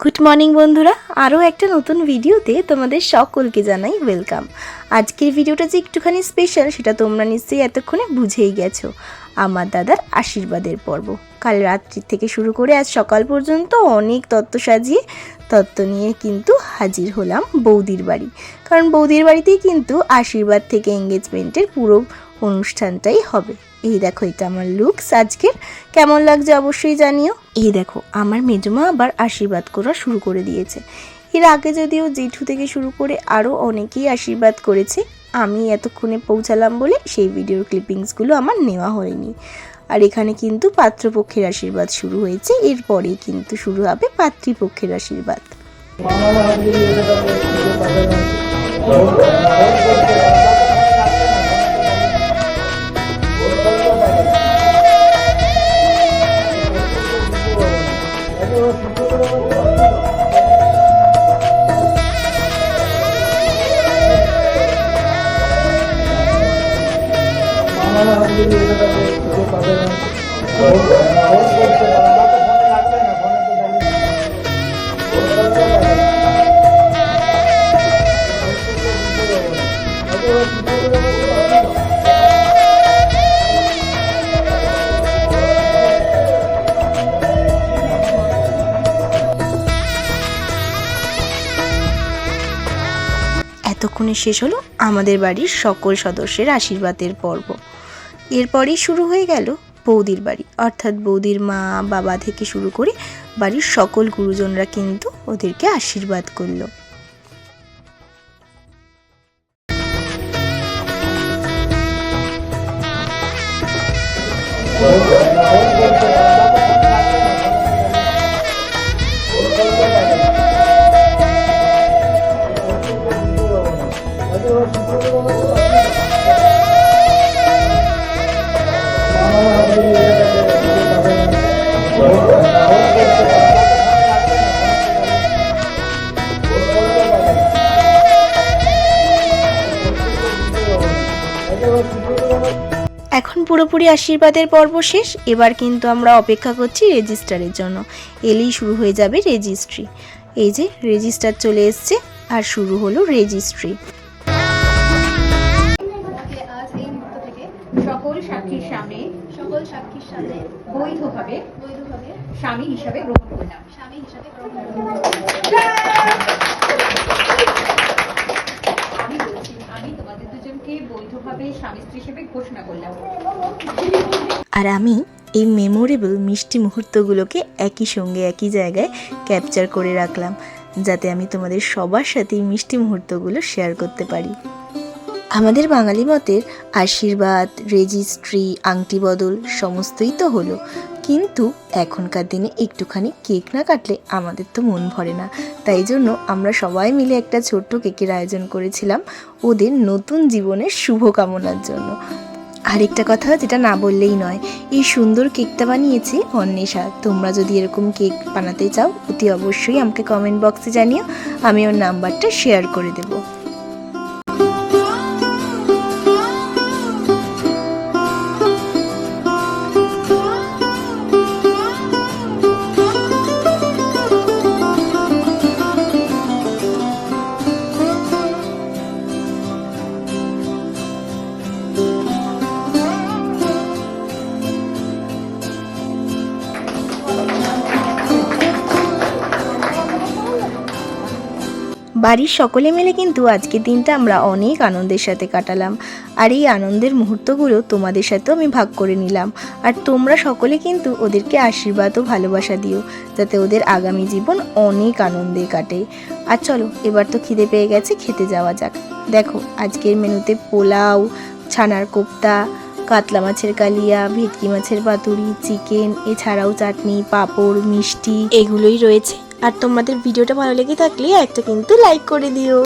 Good morning বন্ধুরা, আরও একটা নতুন ভিডিওতে তোমাদের সকলকে জানাই ওয়েলকাম। আজকের ভিডিওটা যে একটুখানি স্পেশাল সেটা তোমরা নিশ্চয়ই এতক্ষণে বুঝেই গেছো। আমার দাদার আশীর্বাদের পর্ব কাল রাত্রি থেকে শুরু করে আজ সকাল পর্যন্ত অনেক তত্ত্ব সাজিয়ে তত্ত্ব নিয়ে কিন্তু হাজির হলাম বৌদির বাড়ি। কারণ বৌদির বাড়িতেই কিন্তু আশীর্বাদ থেকে এঙ্গেজমেন্টের পুরো অনুষ্ঠানটাই হবে। এই দেখো, এটা আমার লুকস আজকের, কেমন লাগছে অবশ্যই জানিও। এই দেখো, আমার মেজমা আবার আশীর্বাদ করা শুরু করে দিয়েছে। এর আগে যদিও জেঠু থেকে শুরু করে আরও অনেকেই আশীর্বাদ করেছে, আমি এতক্ষণে পৌঁছালাম বলে সেই ভিডিওর ক্লিপিংসগুলো আমার নেওয়া হয়নি। আর এখানে কিন্তু পাত্রপক্ষের আশীর্বাদ শুরু হয়েছে, এরপরেই কিন্তু শুরু হবে পাত্রীপক্ষের আশীর্বাদ। এতক্ষণে শেষ হলো আমাদের বাড়ির সকল সদস্যের আশীর্বাদের পর্ব। এরপরেই শুরু হয়ে গেল বৌদির বাড়ি, অর্থাৎ বৌদির মা বাবা থেকে শুরু করে বাড়ির সকল গুরুজনরা কিন্তু ওদেরকে আশীর্বাদ করলো। এখন পুরোপুরি আশীর্বাদের পর্ব শেষ। এবার কিন্তু আমরা অপেক্ষা করছি রেজিস্টারের জন্য। এলেই শুরু হয়ে যাবে রেজিস্ট্রি। এই যে রেজিস্টার চলে এসছে আর শুরু হলো রেজিস্ট্রি। সকল সাক্ষীর সামনে বৈধভাবে স্বামী হিসাবে গ্রহণ করলাম। আমি তোমাদের দুজনকে বৈধভাবে স্বামী স্ত্রী হিসেবে ঘোষণা করলাম। আর আমি এই মেমোরেবল মিষ্টি মুহূর্তগুলোকে একই সঙ্গে একই জায়গায় ক্যাপচার করে রাখলাম, যাতে আমি তোমাদের সবার সাথে এই মিষ্টি মুহূর্তগুলো শেয়ার করতে পারি। আমাদের বাঙালি মতের আশীর্বাদ, রেজিস্ট্রি, আংটি বদল সমস্তই তো হলো, কিন্তু এখনকার দিনে একটুখানি কেক না কাটলে আমাদের তো মন ভরে না। তাই জন্য আমরা সবাই মিলে একটা ছোট্ট কেকের আয়োজন করেছিলাম ওদের নতুন জীবনের শুভকামনার জন্য। আরেকটা কথা যেটা না বললেই নয়, এই সুন্দর কেকটা বানিয়েছে অন্বেষা। তোমরা যদি এরকম কেক বানাতে চাও অতি অবশ্যই আমাকে কমেন্ট বক্সে জানিও, আমি ওর নাম্বারটা শেয়ার করে দেবো। বাড়ির সকলে মিলে কিন্তু আজকের দিনটা আমরা অনেক আনন্দের সাথে কাটালাম। আর এই আনন্দের মুহূর্তগুলো তোমাদের সাথেও আমি ভাগ করে নিলাম। আর তোমরা সকলে কিন্তু ওদেরকে আশীর্বাদ ও ভালোবাসা দিও, যাতে ওদের আগামী জীবন অনেক আনন্দে কাটে। আর চলো, এবার তো খিদে পেয়ে গেছে, খেতে যাওয়া যাক। দেখো, আজকের মেনুতে পোলাও, ছানার কোপ্তা, কাতলা মাছের কালিয়া, ভেটকি মাছের পাতুরি, চিকেন, এছাড়াও চাটনি, পাঁপড়, মিষ্টি এগুলোই রয়েছে। আর তোমাদের ভিডিওটা ভালো লেগে থাকলে একটা কিন্তু লাইক করে দিও।